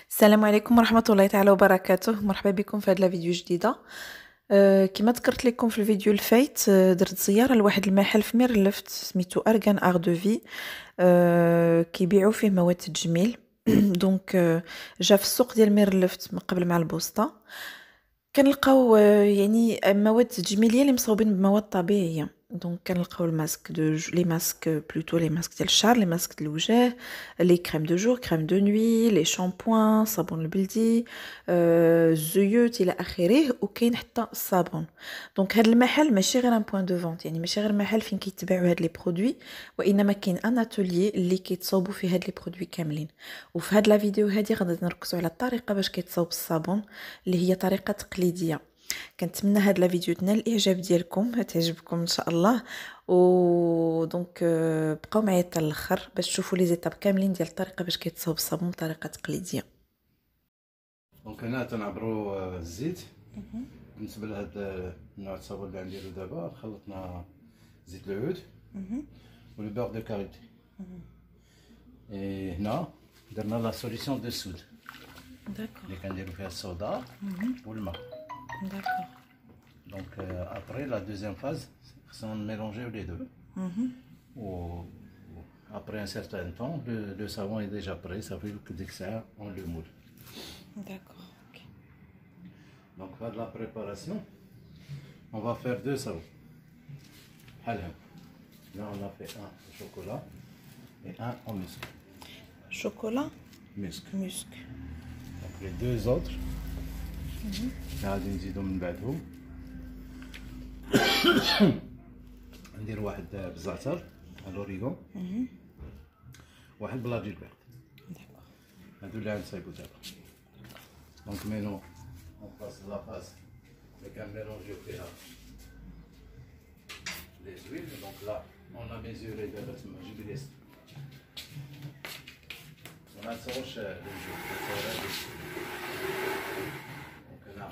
السلام عليكم ورحمة الله تعالى وبركاته. مرحبا بكم في هاد لا فيديو جديدة. كما ذكرت لكم في الفيديو الفايت، درت زيارة لواحد المحل في ميرلفت سميتو أرغان أغ دو في. كيبيعوا فيه مواد التجميل. دونك جا في السوق ديال ميرلفت من قبل مع البوسطة. كنلقاو يعني مواد تجميلية اللي مصوبين بمواد طبيعية. دونك كنلقاو الماسك لي ماسك بلوتو لي ماسك ديال الشعر، لي ماسك ديال الوجه، لي كريم دو جور، كريم دو نوي، لي شامبوان، صابون البلدي، الزيوت الى اخره. وكاين حتى الصابون. دونك هذا المحل ماشي غير ان بوين دو فونت، يعني ماشي غير محل فين كيتباعوا هاد لي برودوي، وانما كاين ان اتولي اللي كيتصاوبوا فيه هاد لي برودوي كاملين. وفي هاد لا فيديو هادي غادي نركزوا على الطريقه باش كيتصاوب الصابون، اللي هي طريقه تقليديه. كنتمنى هاد لا فيديو تنال الاعجاب ديالكم، تعجبكم ان شاء الله. دونك بقاو معايا حتى الاخر باش تشوفوا لي زيتاب كاملين ديال الطريقه باش كيتصاوب الصابون بطريقه تقليديه. دونك هنا تنعبروا الزيت. بالنسبه لهذا النوع الصابون اللي غنديرو دابا، خلطنا زيت العود و البيغ دو كاريتي. هنا درنا لا سوليسيون دو سود داكور اللي كنديرو فيها الصودا والماء. داكور دونك ابري لا دوزيام فاز خصنا نميلونجيو لي دو. و après un certain temps, le savon est déjà prêt, ça fait que dès que ça, on le moule. داكور اوكي. Donc, pour la préparation, on va faire deux savons. Halem. Là, on a fait un au chocolat et un au musc. شوكولا Musc. مسك. Donc, les deux autres, غادي نزيدو من بعدهم. ندير واحد بالزعتر الأوريغون، واحد بلا جيلبرت. داكور هادو اللي غنصايبو دابا. دونك مينو on passe la phase de mélanger les huiles. Donc là, on a mesuré de la jibilis. On a تصورش donc là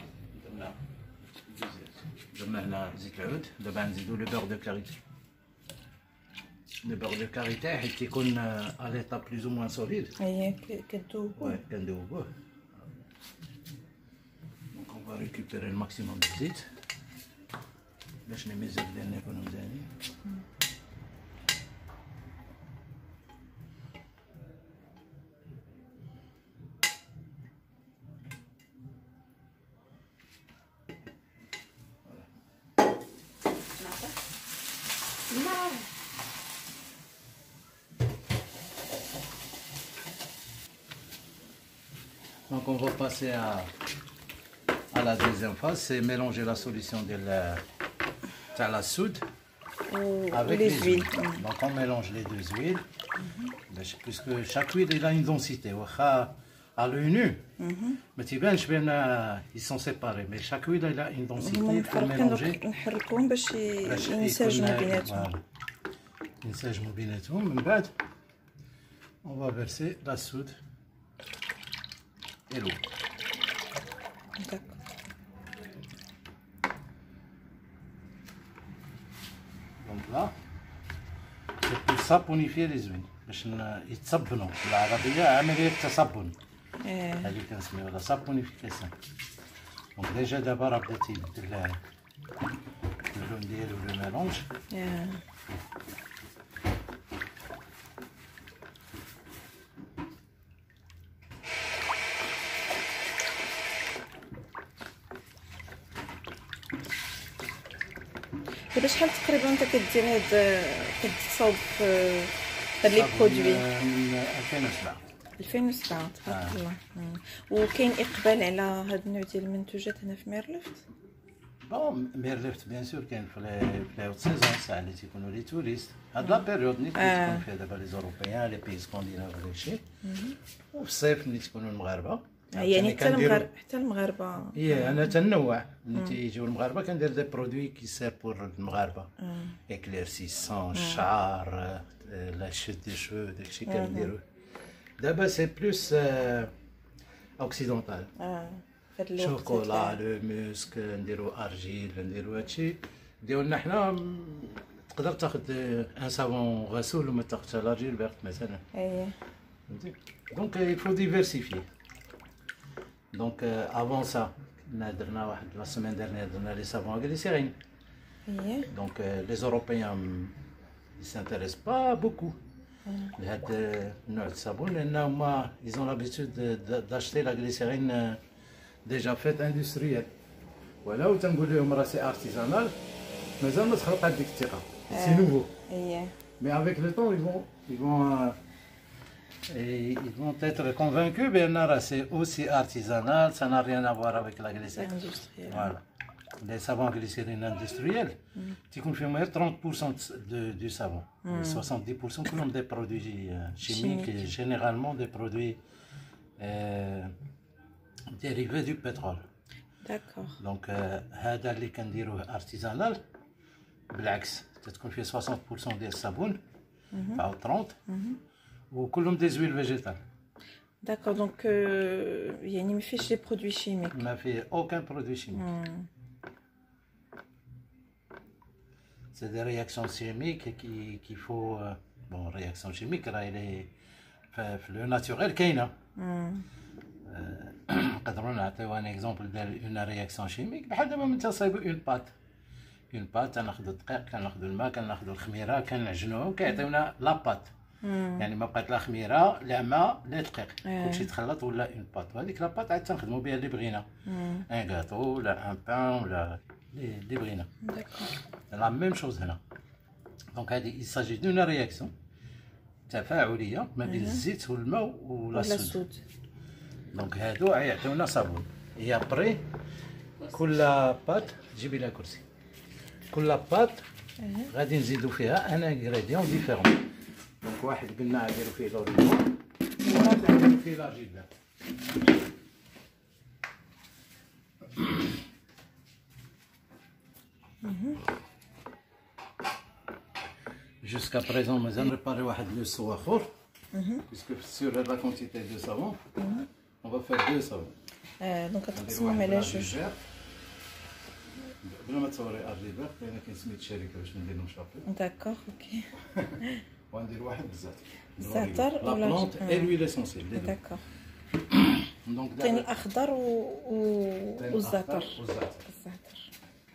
درنا هنا زيت العود. دابا نزيدو لو بيغ دو كاريتي. لو بيغ دو كاريتي حيت يكون à l'état plus ou moins solide. هي كدوبو. Ouais, كندوبوه. On va récupérer le maximum de zit باش لي ميزور ديالنا يكونوا مزيانين. Donc on va passer à la deuxième phase, c'est mélanger la solution de la soude avec les huiles. Donc on mélange les deux huiles, puisque chaque huile il a une densité. À l'œil nu, mais tu vois, ils sont séparés, mais chaque huile il a une densité. Il faut mélanger. نحركوهم باش ينسجموا بيناتهم. ينسجموا بيناتهم. من بعد on va verser la soude et l'eau. داكور. Donc là, c'est pour saponifier les huiles. باش يتصبنوا. بالعربية عملية تصبن. هذه كنسميوها لا سابونيفيكاسيون. دونك ديجا دابا راه بدا تيبدل اللون ديالو لو ميلونج. دابا شحال تقريبا انت كدير هاد كتصاوب هاد لي برودوي؟ من 2007. 2007 تبارك الله. وكاين اقبال على هاد النوع ديال المنتوجات هنا في ميرلفت؟ بون ميرلفت بيان سور كاين في لي هوت سيزون، ساعه اللي تيكونوا لي توريست. هاد لا بيريود اللي تيكون فيها دابا لي زوروبيان لي بيز سكانديناف وداكشي، وفي الصيف اللي تيكونوا المغاربه. يعني حتى المغاربه. انا تنوع. ملي تيجيو المغاربه كندير دي برودوي كي سير بور المغاربه، اكليرسيسون الشعر، لا شوت دي شو داكشي كنديرو. دابا سي بلوس اوكسيدونتال. هاد الوقت شوكولا لو موسك، نديرو ارجيل، نديرو هادشي ديالنا حنا. تقدر تاخد ان صابون غسول وما تاخدش الارجيل فيرت مثلا. اييه. فهمتي؟ دونك il faut diversifier. Donc avant ça, la semaine dernière, on a les savons à glycérine. Donc les Européens ne s'intéressent pas beaucoup à ce genre de savon. Ils ont l'habitude d'acheter la glycérine déjà faite industrielle. Voilà, où on dit que c'est artisanal, mais ça ne se pas c'est nouveau. Mais avec le temps, ils vont être convaincus que c'est aussi artisanal, ça n'a rien à voir avec la glycérine. Voilà. Les savons à glycérine industriels, tu confirmes 30% du savon. 70% sont des produits chimiques et généralement des produits dérivés du pétrole. D'accord. Donc, هذا اللي كنديروه artisanal بالعكس تتكون فيه 60% ديال الصابون أو 30 وكلهم des huiles végétales. D'accord, donc يعني ما فيش des produits chimiques. ما فيه aucun produit chimique. C'est des réactions chimiques qu'il faut bon réaction chimique راه il est le naturel كاينه. نقدروا نعطيو ان اكزومبل ديال اون رياكسيون شيميك بحال دابا من تصايبوا اون بات كناخذوا الدقيق كناخذوا الماء كناخذوا الخميره كنعجنوهم كيعطيونا لا بات يعني ما بقات لا خميره لا ماء لا دقيق كلشي تخلط ولا اون بات وهذيك لا بات عاد تنخدموا بها اللي بغينا ان غاتو ولا ان بان ولا اللي بغينا لا ميم شوز هنا دونك هذه يساجي دون رياكسيون تفاعليه ما بين الزيت والماء ولا السود دونك هادو يعطيونا صابون هي بري كل بات جيبي لها كرسي كل بات غادي نزيدو فيها ان انغريديون ديفيرون دونك واحد قلنا نديرو فيه لوريجون وواحد نديرو فيه لاجيبلات jusqu'à présent مازال نريباري واحد لو سو اخر puisque sur la quantité de savon on va faire deux savons. Donc غتقسمهم على جوج. بلا ما تصوري ارجيبر لان كاين سميت الشركه باش ندير لهم شابي. داكوغ اوكي. وندير واحد بالزعتر. الزعتر ولا لا بلونت اي لويل اسونسيل. داكوغ. دونك كاين الاخضر والزعتر.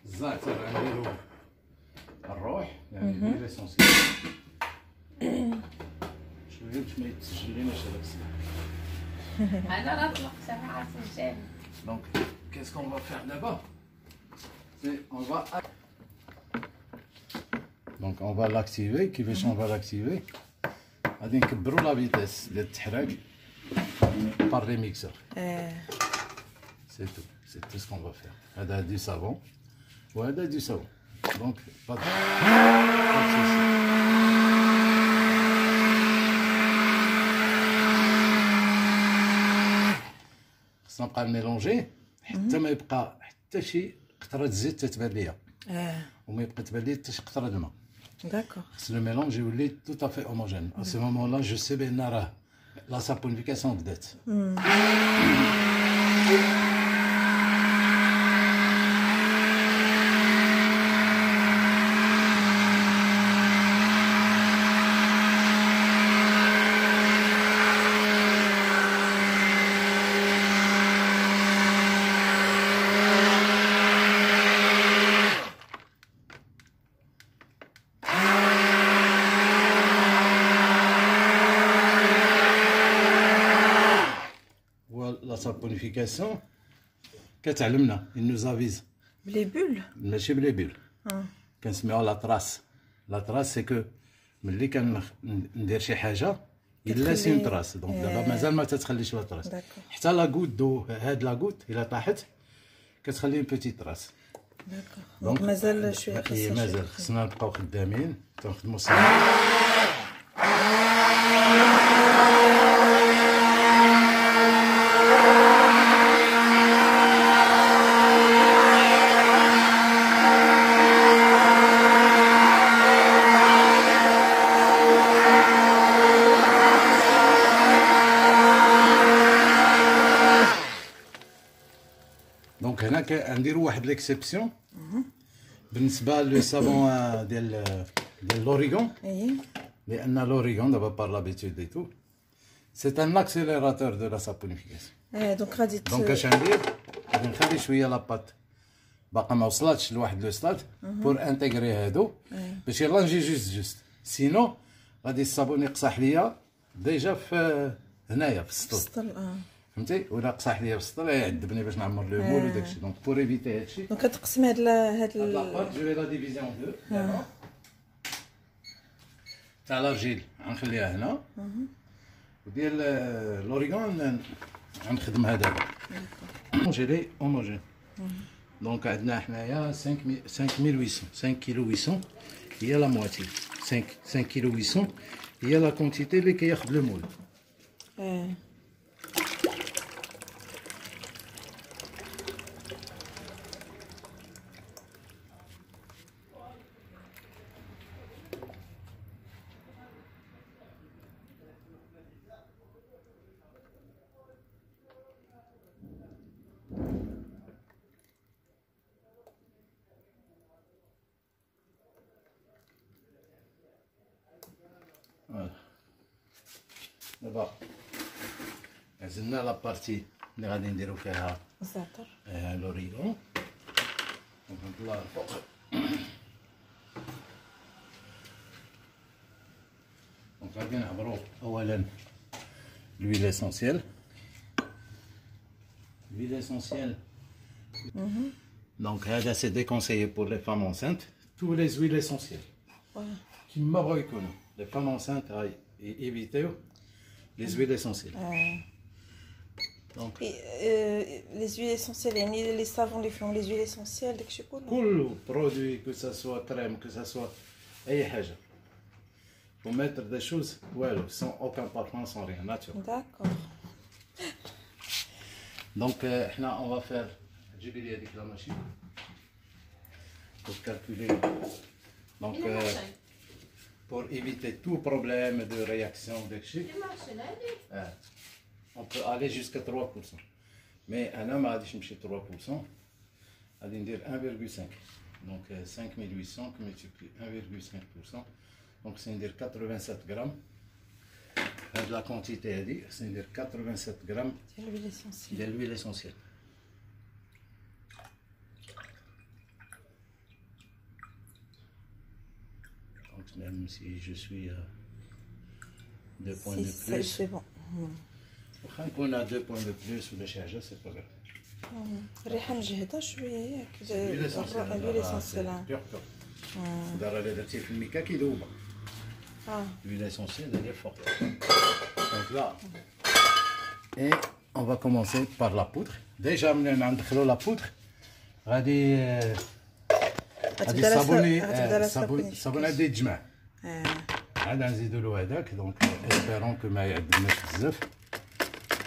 الزعتر نديرو الروح يعني لويل اسونسيل. شويه باش ما يتسجليناش هذاك السنه. انا نطلق سبعة سجال. Donc, qu'est-ce qu'on va faire là-bas? Donc, on va l'activer. كيفاش on va l'activer? غادي نكبروا لا فيتيس ديال التحراك par les mixeurs. C'est tout. C'est tout ce qu'on va faire. هذا du savon وهذا du savon. Donc, pas de souci. نبقى ميلونجي حتى ما يبقى حتى شي قطره زيت تتبان ليا وما يبقى تبان ليا حتى شي قطره الماء داكوغ خص لو ميلونج يولي تو افي هوموجين ا سو مومون لا جو سي بان راه لا سابونيفيكاسيون بدات la saponification كتعلمنا il nous avise بلي بول ماشي بلي بول كنسميوها لا تراس لا تراس سي كو ملي كندير شي حاجه الا سي اون تراس دونك دابا مازال ما تتخليش لا تراس حتى لا غوت دو هاد لا غوت الا طاحت كتخلي اون بيتي تراس دونك مازال شويه مازال خصنا نبقاو خدامين تنخدموا دونك هنا كنديروا واحد ليكسيبسيون بالنسبه لو صابون ديال لوريغون لان لوريغون دابا بار لابيتود اي تو سي ان اكسيليراتور دو لا سابونيفيكاسيون دونك غادي دونك اش ندير؟ غادي نخلي شويه لاباط باقا ما وصلاتش لواحد لو ستاد بور انتيغري هادو باش يلا نجي جوست سينو غادي الصابون يقصح ليا ديجا في هنايا في السطل فهمتي ولا قصح ليا في السطل يعذبني باش نعمر لو مول وداكشي دونك بور ايفيتي هادشي دونك كتقسم هاد لاباط جو لا ديفيزيون دو تاع لارجيل غنخليها هنا وديال لوريغون غنخدم هذا جيلي هوموجين دونك عندنا حنايا 5800 5 كيلو 800 هي لا مواتي 5 كيلو 800 هي لا كونتيتي اللي كياخذ لو مول دابا عزلنا لابارتي اللي غادي نديرو فيها الزعتر لوريغون ونطلع الفوق دونك غادي نعبرو اولا l'huile essentielle donc هذا سي déconseillé pour les femmes enceintes tous les huiles essentielles كيما بغاو يكونوا les femmes enceintes évitez les huiles essentielles donc les huiles essentielles يعني les savons les fleurs les huiles essentielles داكشي كله كل برودوي que ça soit crème que ça soit اي حاجه faut mettre des choses والو sans aucun parfum sans rien naturel d'accord donc حنا on va faire تجيبي لي هذيك لا ماشين pour calculer donc pour éviter tout problème de réaction داكشي on peut aller jusqu'à 3% mais انا ما غاديش نمشي 3% غادي ندير 1,5 donc 5800 multiplié 1,5% donc c'est ندير 87 غرام هاد لا كونتيتي هادي خصني ندير 87 غرام ديال l'huile essentielle donc même si je suis à 2 points de plus c'est bon واخا نكون à 2 points de plus ولا شي حاجه سي با غاف الريحه مجهده شويه ياك l'huile essentielle دار اللي درتيه في الميكا كيذوب l'huile essentielle elle est forte donc là et on va commencer par la poudre déjà من ندخلو لا بودر غادي الصابون غادي يتجمع عاد نزيدو له هذاك دونك اسبيرون كو ما يعذبناش بزاف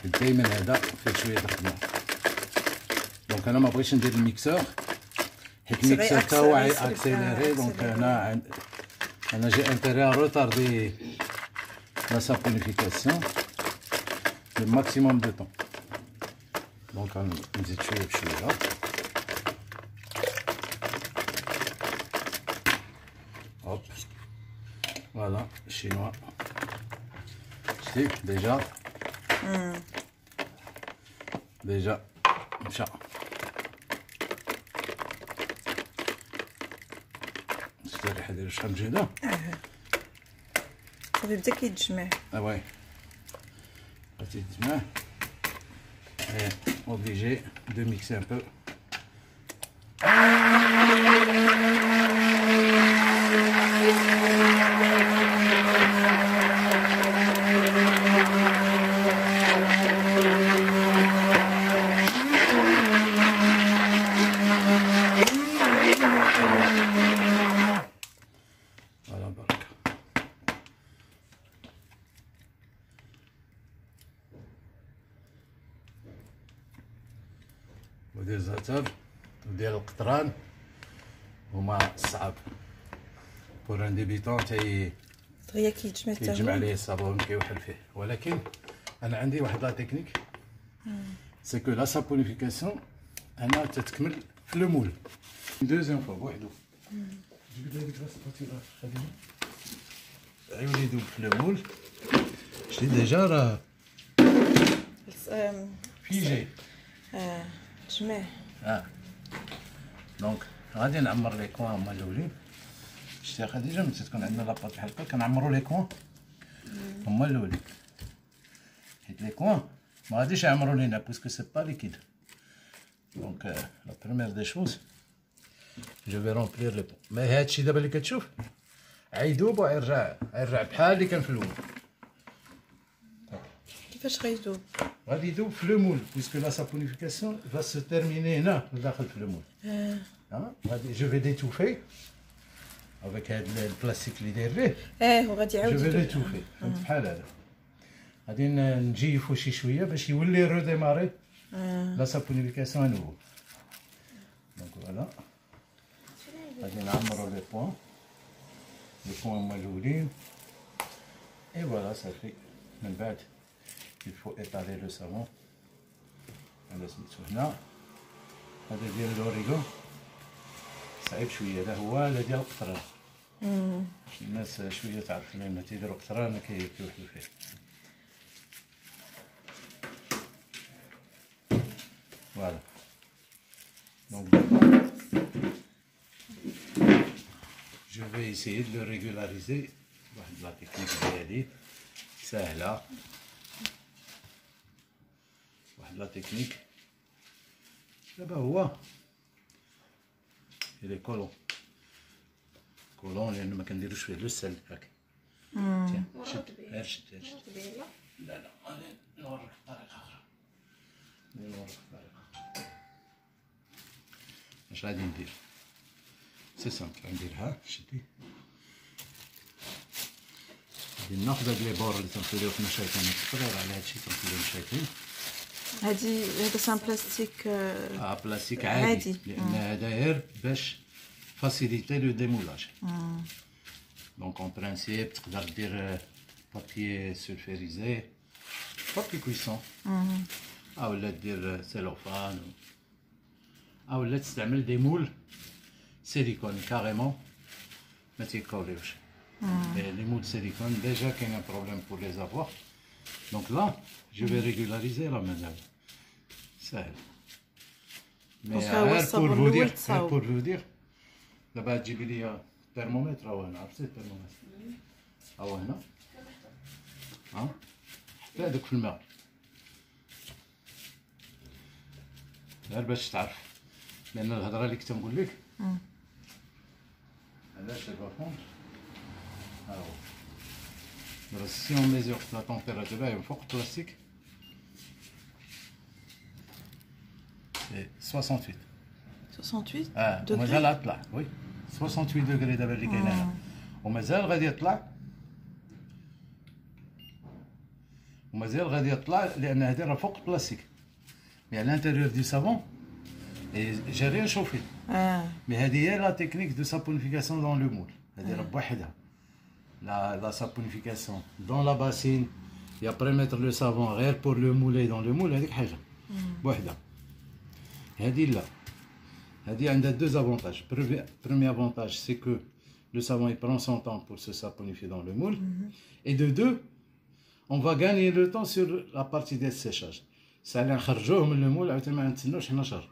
دائما هذا فيه شويه د الخدمه دونك انا ما بغيتش ندير الميكسور حيت الميكسور تا هو اكسيليري دونك انا جي انتيري ا روتاردي لا سابونيفيكاسيون لو ماكسيموم دو طون دونك نزيد شويه بشويه هوب فوالا الشينوا شتي ديجا مشى شتي الريحه ديالو شحال مجهده صافي بدا كيتجمع وي بدا يتجمع obligé de mixer un peu وديال الزعتر وديال القطران هما صعاب بور ان ديبيتون دغيا كيتجمع عليه الصابون كيوحل فيه ولكن انا عندي واحد لا تكنيك سي كو لا سابونيفيكاسيون انا تتكمل في لو مول دوزيام فوا بوحدو جيب لي هذيك السباتيلا خديمه عيوني يذوب في لو مول شتي ديجا راه فيجي. جميع. دونك غادي نعمر لي كوان هما الاولين. شتي خديجه ملي تكون عندنا لاباط بحال هكا كنعمروا لي كوان هما الاولين، حيت لي كوان ما غاديش يعمروا لينا باسكو سي با ليكيد. دونك لا بروميير دي شوز جو في رومبلير لو بون. ما هادشي دابا اللي كتشوف عيدوب ويرجع بحال اللي كان في الاول. كيفاش غيدوب؟ غادي يدوب في لو مول باسكو لا سابونيفيكاسيون فا سو تيرميني هنا داخل في لو مول. غادي جو في ديتوفي افيك هاد البلاستيك اللي داير ليه. وغادي يعاود جو في ديتوفي فهمت بحال هذا. غادي نجيفو شي شويه باش يولي روديماري لا سابونيفيكاسيون انوفو. دونك فوالا غادي نعمرو لي بوان هما الاولين اي فوالا صافي. من بعد il faut étaler le savon. هذا سميتو هنا، هذا ديال لوريغو صعيب شويه، هذا هو هذا ديال القطران. الناس شويه تعرف لما تيديروا قطران كيوحلوا فيه. فوالا دونك دابا جو في اسيي دو لو ريغولاريزي بواحد لا تكنيك ديالي ساهله، واحد لا تكنيك. دابا هو لي كولون لان ما كنديروش فيه لو سل هاك. شد غير شد. لا غادي نوريك بطريقه اخرى. اش غادي ندير؟ سي سامبل، غنديرها شدي. غادي ناخذ هاد لي بور اللي تنخليو حنا شايفين نتفرغ على هادشي تنخليهم شايفين. هذا سان بلاستيك. بلاستيك عادي لان هذا غير باش فاسيليتي لو ديمولاج. دونك اون برانسيب تقدر دير بابي سولفيريزي، بابي كويسون، ولا دير سيلوفان، ولا تستعمل دي مول سيليكون كاريمون ما تيكوليوش. لي مول سيليكون ديجا كاين ان بروبليم بور لي افوار. دونك لا je vais régulariser la manœuvre. سهل. غير pour vous dire دابا تجيبي لي الترمومتر. ها هو هنا، عرفتي الترمومتر؟ ها هو هنا، حتى هذاك في الماء غير باش تعرف، لان الهضره اللي كنت نقول لك علاش البافون. ها هو si on mesure la température là فوق البلاستيك c'est 68 degrés. ومازال طلع وي 68 دوغري دابا اللي كاين هنا، ومازال غادي يطلع، لان هذه راه فوق البلاستيك. مي على l'intérieur du savon et j'ai rien chauffé. مي هذه هي لا تكنيك دو سابونيفيكاسيون دون لو مول. هذه راه بوحدها la saponification dans la bassine et après mettre le savon غير pour le mouler dans le moule. هذيك حاجه بوحدها. هذه لا، هذه عندها deux avantages. Premier avantage c'est que le savon il prend son temps pour se saponifier dans le moule, et de deux on va gagner le temps sur la partie des séchages. سالا نخرجوه من المول عاوتاني ما نتسناوش حنا شهر،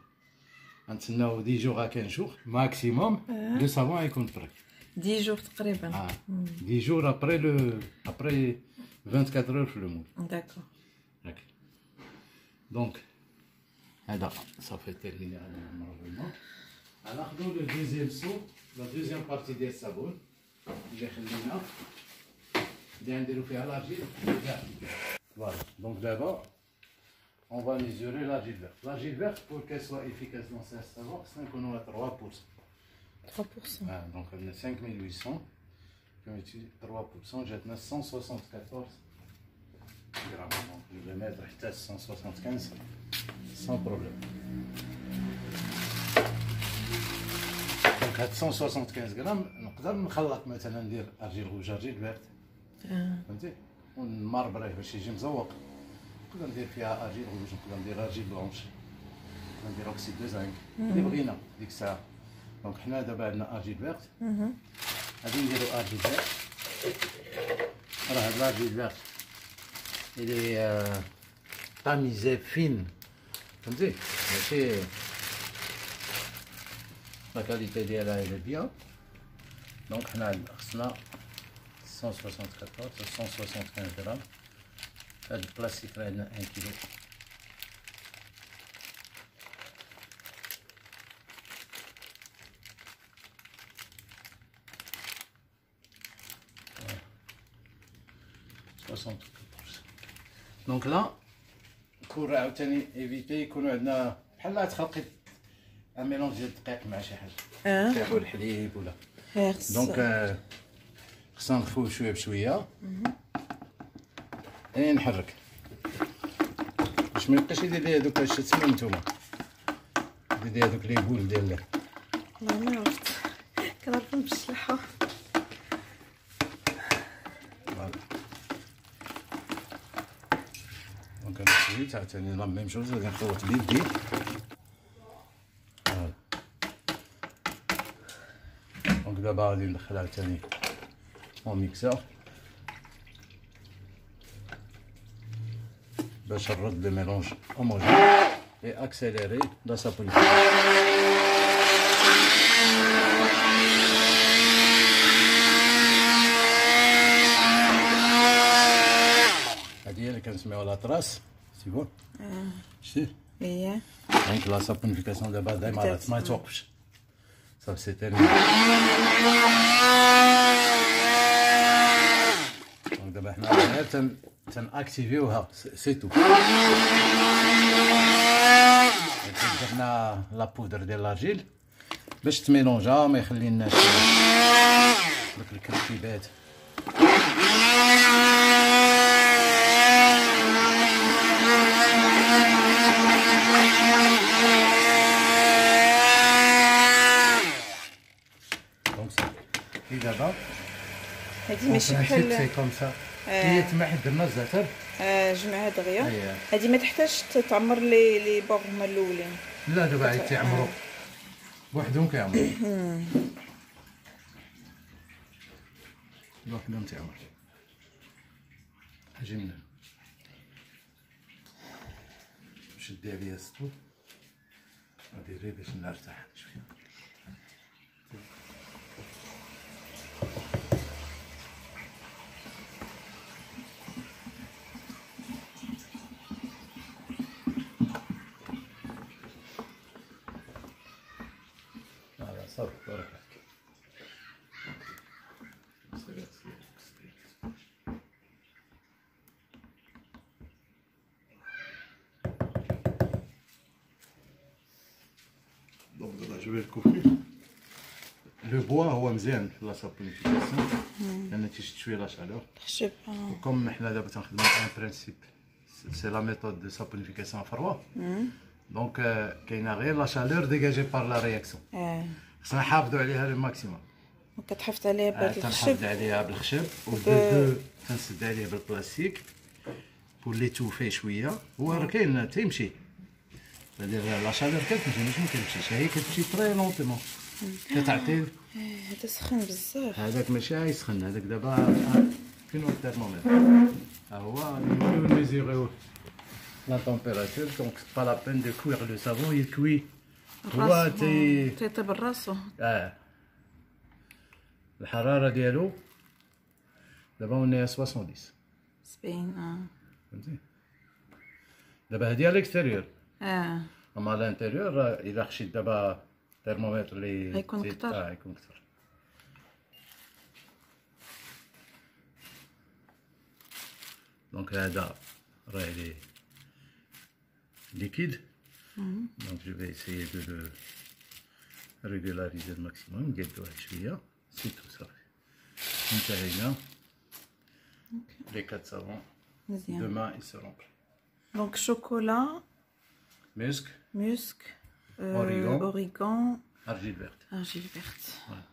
نتسناو 10 جوغ ا 15 جوغ ماكسيموم لو savon يكون بري. 10 jours تقريبا. 10 jours après 24 heures في المول. داكور. دونك هذا صافي تيرميني على نورمالمون. غناخدو لو دوزيام سو، لا دوزيام بارتي ديال الصابون اللي خلينا اللي نديرو فيها لارجيل. فوالا دونك دابا on va mesurer l'argile verte. L'argile verte pour qu'elle soit efficace dans ce savon, c'est qu'on a 3%. 3%. Donc on a 5800, puis on utilise 3%, j'ai 174 grammes. Donc je vais mettre 175 sans problème. Donc 175 grammes, نقدر نخلط مثلا ندير ارجيل روج ارجيل فيرت. فهمتي؟ ونمربريه باش يجي مزوق. نقدر ندير فيها ارجيل روج، نقدر ندير ارجيل بلونش، نقدر ندير اوكسيد دو زنك اللي بغينا ديك الساعه. دونك حنا دابا عندنا ارجيل فيرت، غادي نديرو ارجيل فيرت. راه هاد الارجيل فيرت الي تاميزي فين فهمتي ماشي لا كاليتي ديالها هي بيان. دونك حنا خصنا 174 175 غرام. هاد البلاستيك راه عندنا 1 كيلو. دونك لا كون عاوتاني ايفيتي يكونوا عندنا بحال تخلقي ان ميلونج ديال الدقيق مع شي حاجه دقيق ولا الحليب ولا دونك خصنا نخفوه شويه بشويه يعني نحرك باش ما يبقاش يدير لي هذوك اش تسميو نتوما يدير لي هذوك لي بول ديال والله ما عرفت كنعرفهم بالشلحه. دونك انا سويت عاوتاني لا ميم شوز غادي نخلط بيدي. دونك دابا غادي ندخل عاوتاني اون ميكسور باش نرد لو ميلونج هوموجين اي اكسيليري لا سابونيفيكاسيون. هادي هي اللي كنسميوها لا طراس سي بون. شتي اييه دونك لا سابونيفيكاسيون دابا دايما ما توقفش صافي سي تيرميني. دونك دابا حنا غير تنأكتيفيوها سي تو. درنا لا بودر ديال لارجيل باش تميلونجا ما يخليناش داك الكركيبات. دونك صافي دابا هادي ماشي بحال سي كوم سا هي تما حيت درنا الزعتر جمعها دغيا. هادي ما تحتاجش تعمر لي بوغ هما الاولين. لا دابا عاد تيعمروا بوحدهم كيعمروا بوحدهم تيعمر. اجي من هنا شدي عليا السطو غادي غير باش نرتاح شويه. صافي بارك دونك دابا جو في الكوفي. لو بوا هو مزيان في لا سابونيفيكاسيون لان تيشد شويه لا شالور خشب. وكم حنا دابا تنخدمو ان برينسيپ سي لا ميثود دو سابونيفيكاسيون فروا. دونك كاينه غير لا شالور ديجاجي بار لا رياكسيون. خصنا نحافظوا عليها للماكسيموم. كتحافظ عليها بهاد الخشب. تنحافظ عليها بالخشب ودو تنسد عليها بالبلاستيك بور لي توفي شويه. هو راه كاين تيمشي دير لا شالور كتمشي ماشي ما كتمشيش هي كتمشي تري لونطمون كتعطي. هذا سخن بزاف. هذاك ماشي يسخن هذاك دابا فين هو الترمومتر ها هو نمشيو نميزيغيو لا تمبيراتور. دونك با لا بين دو كوير لو سافون يكوي هو تيطيب راسو. الحراره ديالو دابا ونيا 70 70. فهمتي دابا هادي على الاكستيريور. اما على الانتيريور الا خشيت دابا الترمومتر اللي غيكون كثر. غيكون كثر. دونك هذا راه لي ليكيد. دونك جو في اسيي دو لو ريغولاريزي الماكسيموم نديرو واحد شويه سي تو صافي انتهينا. لي كات سافون مزيان. دوما يسرون دونك شوكولا مسك اوريغون argile verte. argile verte. Voilà.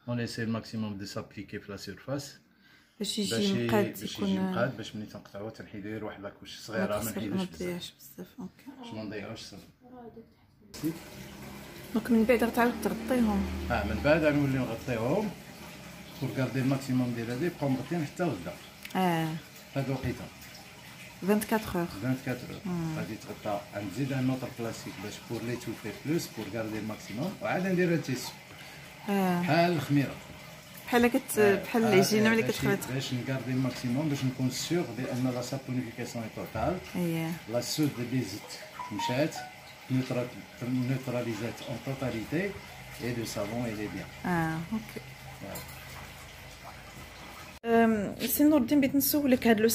On essaie le maximum de s'appliquer في la surface باش يجي مقاد يكون باش ملي تنقطعوه تنحيدو غير واحد لاكوش صغيره ما نحيدوش بزاف. اوكي باش ما نضيعوش السمن. دونك من بعد غتعاود تغطيهم. من بعد غنوليو نغطيوهم pour garder le maximum ديال هادي يبقاو مغطيين حتى غدا. هاد الوقيته 24 heures. 24 heures. غادي تغطى نزيد ان اوتر كلاسيك باش بور لي توفي بلوس بور غاردي الماكسيموم وعاد ندير التيسو بحال الخميره بحال بحال العجينه ملي كتخلط باش نغاردي الماكسيموم باش نكون سيغ بان لا سابونيفيكاسيون توتال. لا سود اللي زدت مشات نيوتراليزات اون توتاليتي اي لو سافون اي لي بيان. اوكي. سي نور الدين بغيت نسولك هاد لو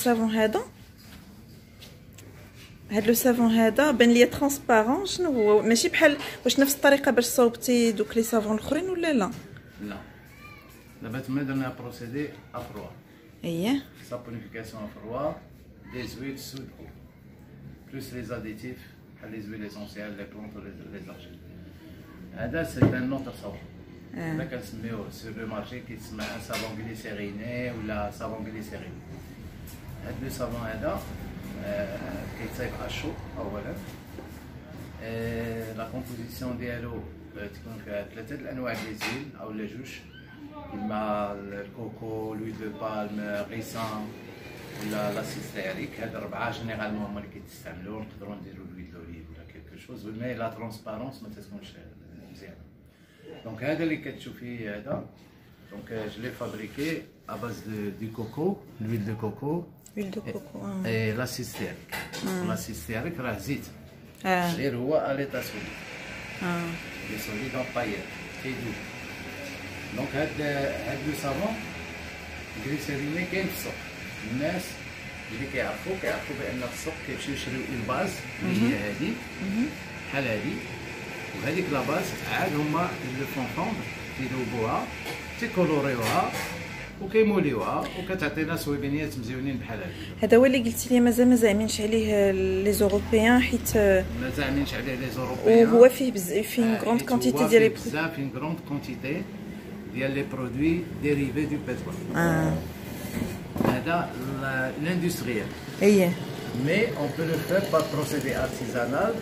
سافون هذا بان ليا ترانسبارون شنو هو؟ ماشي بحال واش نفس الطريقه باش صوبتي دوك لي سافون الاخرين ولا لا؟ لا دابا تما درنا بروسيدي افروا سابونيفيكاسيون افروا دي زويل سود بلوس لي زاديتيف بحال لي زويل اسونسيال لي بلونط لي زارجيل. هذا سي ان اوتر سافون هذا كنسميوه سور لو مارشي كيتسمى سافون غليسيريني ولا سافون غليسيرين. هاد لو سافون هذا كيتصايب اشو اولا. لا كومبوزيسيون ديالو تكون فيها ثلاثه الانواع ديال الزيل او لا جوج، اما الكوكو لويل دو بالم غيسان ولا لاسيستيريك. هاد الربعه جينيرالمون هما اللي كيتستعملوا. نقدروا نديروا لويل دوليف ولا كيلكو شوز مي لا ترونسبارونس ما تكونش مزيانه. دونك هذا اللي كتشوفي هذا دونك جو لي فابريكي ا باز دو كوكو لويل دو كوكو اي لاسيستيريك. لاسيستيريك راه زيت غير هو اليتا سوليد لي سوليد اون بايير كيدوب. دونك هاد لو سافون غليسيريني كاين في السوق. الناس اللي كيعرفوا بان في السوق كيمشيو يشريو اون باز اللي هي هادي بحال هادي، وهذيك لا باز عاد هما لو فون فوند كيذوبوها تيكولوريوها وكيموليوها وكتعطينا صويبينيات مزيونين بحال هكا. هذا هو اللي قلتي لي مازال ما زعمينش عليه لي زوروبيان حيت ما زعمينش عليه لي زوروبيان وهو فيه فيه اون غروند كونتيتي ديال لي بزاف فيه غروند كونتيتي ديال لي برودوي ديريفي دو بيترول. هذا لاندستريال مي اون بو لو فير بار بروسيدي ارتيزانال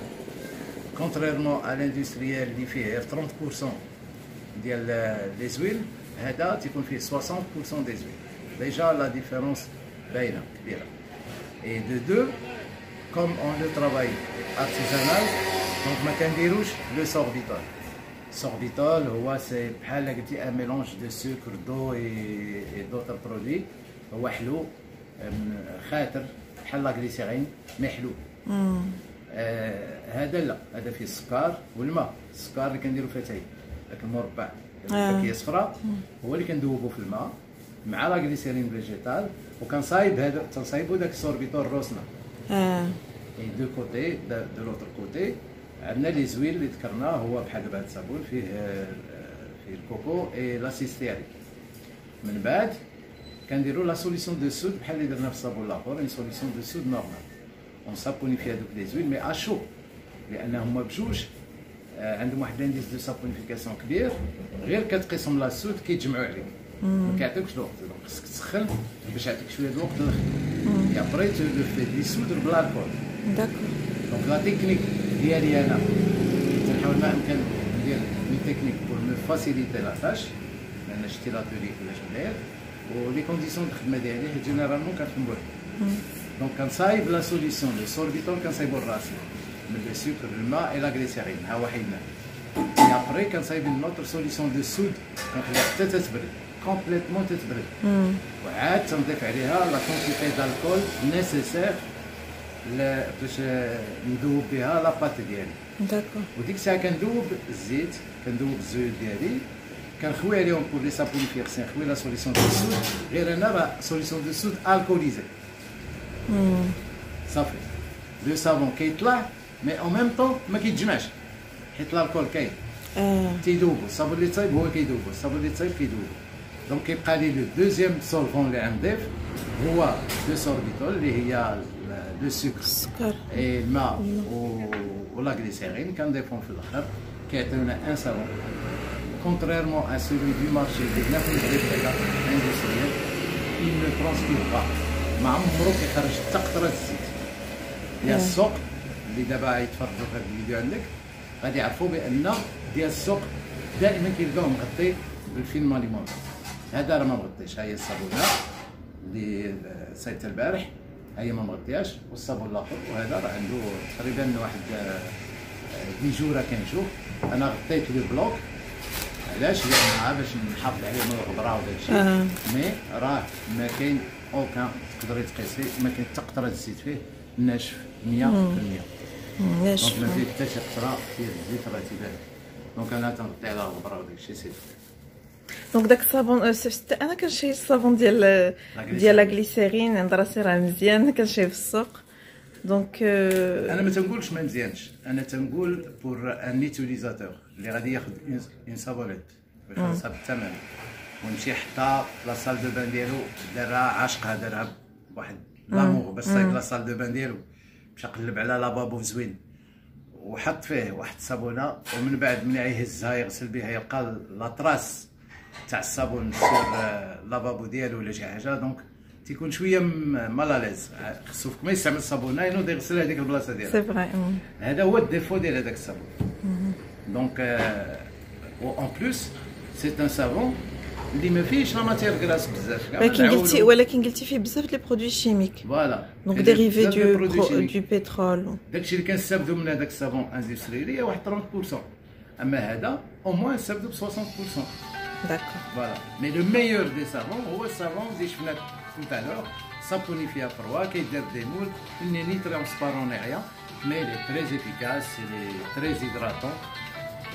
كونتريرمون ا لاندستريال اللي فيه 30% ديال لي زويل. هذا تيكون فيه 60% دي زويل. ديجا لا ديفيرونس باينه كبيره. اي دو كوم اون لو ترافاي ارتيزانال دونك ما كنديروش لو سوربيتول. سوربيتول هو سي بحال قلتي ان ميلونج دو سكر دو اي دوتر برودوي. هو حلو خاطر بحال لا غليسيرين مي حلو. هذا لا، هذا فيه السكر والماء. السكر اللي كنديرو فيه تاي داك المربع الفاكهه الصفراء هو اللي كندوبو في الماء مع لا غليسيرين فيجيتال وكنصايب هذا تنصايبو داك السوربيتور روسنا. اي دو كوتي دو لوتر كوتي عندنا لي زويل اللي ذكرناه هو بحال دابا هاد الصابون فيه الكوكو اي لاسيستيريك. من بعد كنديروا لا سوليسيون دو سود بحال اللي درنا في الصابون الاخر، اون سوليسيون دو سود نورمال. اون سابوني فيها دوك لي زويل مي اشو لان هما بجوج عندهم واحد الانديس دو سابونيفيكاسيون كبير. غير كتقيسهم لا سود كيتجمعوا عليك ما كيعطيوكش الوقت. دونك خصك تسخن باش يعطيك شويه د الوقت الاخر. ابري تو لو في ديسودر بلا الكول. داكور. دونك لا تكنيك ديالي انا تنحاول ما امكن ندير اون تكنيك بور مو فاسيليتي لا تاش لان شتي لاتولي كيفاش ندير ولي كونديسيون د الخدمه ديالي حيت جينيرالمون كنخدم بوحدي. دونك كنصايب لا سوليسيون لو سوربيتول كنصايبو الراسي من لو سكر الماء اي لا غليسيرين مع وحيدنا. اي ابري كنصايب نوتر سوليسيون دو سود كنخليها حتى تتبرد كومبليتمون تتبرد وعاد تنضيف عليها لا كونتيتي دالكول نيسيسير باش ندوب بها لا بات ديالي. داكور. وديك الساعه كندوب الزيت كندوب الزيوت ديالي كنخوي عليهم بور لي سابونيفير نخوي لا سوليسيون دو سود. غير انا راه سوليسيون دو سود الكوليزي صافي. لو سافون كيطلع مي اون ميم طون ما كيتجمعش حيت الكول كاين تيدوبو. الصابون اللي تصايب هو كيدوبو، الصابون اللي تصايب كيدوبو. دونك كيبقى لي لو دوزيام سولفون اللي غنضيف هو لو سوربيتول اللي هي لو سكر اي الماء ولا غليسيرين كنضيفهم في الاخر كيعطيونا ان سافون كونتريرمون ا سولوي دو مارشي اللي بنا في المغرب هذا اندستريال il ne transpire pas. ما عمرو كيخرج حتى قطره الزيت. ديال السوق اللي دابا يتفرجوا في هذا الفيديو عندك غادي يعرفوا بان ديال السوق دائما كيلقاوه مغطي بالفيلم اليمونتي. هذا راه ما مغطيش. ها هي الصابونه اللي صايبتها البارح هي ما مغطياش، والصابون الاخر وهذا راه عنده تقريبا واحد 10 جوره كنشوف. انا غطيت لي بلوك علاش؟ لان باش نحافظ عليه من الغبره وداك الشيء. مي راه ما كاين اوكان تقدري تقيسي، ما كاين حتى قطره الزيت فيه، ناشف 100%. ناشف، دونك ما فيه حتى شي قطره ديال الزيت راه تيبان. دونك انا تنغطي على الغبره وداك الشيء سي. دونك داك الصابون انا كنشري الصابون ديال لا غليسيرين عند راسي راه مزيان، كنشري في السوق. دونك انا ما تنقولش ما مزيانش، انا تنقول بور ان يوتيليزاتور اللي غادي ياخذ اون صابونيت ويخلصها بالثمن ويمشي حتى لا سال دو بان ديالو، دارها عاشقها، دارها بواحد لامور باش صايب لا سال دو بان ديالو، مشى قلب على لابابو زوين وحط فيه واحد الصابونه، ومن بعد ملي يهزها يغسل بها يلقى لا تراس تاع الصابون سور لابابو ديالو ولا شي حاجه. دونك تيكون شويه مالاليز، خصو ما يستعمل الصابون ينوض يغسل هذيك البلاصه ديالها. سي فري. هذا هو الديفو ديال هذاك الصابون. دونك اون بلوس سي ان صابون اللي ما فيهش لا ماتير غراس بزاف. ولكن قلتي فيه بزاف لي برودوي شيميك. فوالا دونك ديريفي دو بترول. داكشي اللي كنستافدو من هذاك الصابون اندستريال هي واحد 30%، اما هذا او موان نستافدو ب 60%. داكور. فوالا مي لو ميور دي سافون هو الصابون اللي شفنا tout à l'heure, saponifié à froid, qui est des moules, il n'est ni transparent ni rien, mais il est très efficace, il est très hydratant,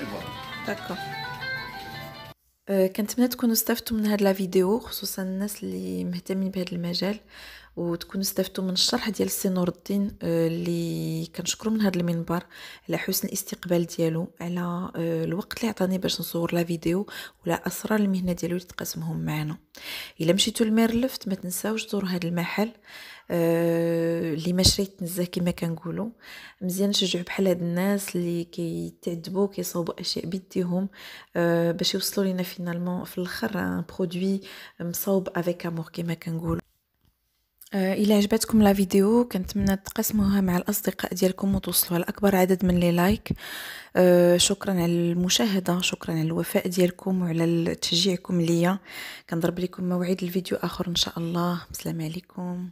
et voilà. D'accord. كنتمنى تكونوا استفدتوا من هذه الفيديو، خصوصا الناس اللي مهتمين بهذا المجال، وتكونوا استفدتوا من الشرح ديال السي نور الدين اللي كنشكروا من هذا المنبر على حسن الاستقبال ديالو، على الوقت اللي عطاني باش نصور لا فيديو، ولا اسرار المهنه ديالو اللي تقاسمهم معنا. الا مشيتوا لميرلفت ما تنساوش تزوروا هذا المحل اللي ما شريت نزاه كما كنقولوا. مزيان نشجعوا بحال هاد الناس اللي كيتعذبوا كيصاوبوا اشياء بيديهم باش يوصلوا لينا فينالمون في الاخر ان برودوي مصاوب افيك امور كما كنقولوا. الى عجبتكم لا فيديو كنتمنى تقسموها مع الاصدقاء ديالكم وتوصلوا على اكبر عدد من لي لايك. شكرا على المشاهده، شكرا على الوفاء ديالكم وعلى تشجيعكم ليا. كنضرب لكم موعد الفيديو اخر ان شاء الله. السلام عليكم.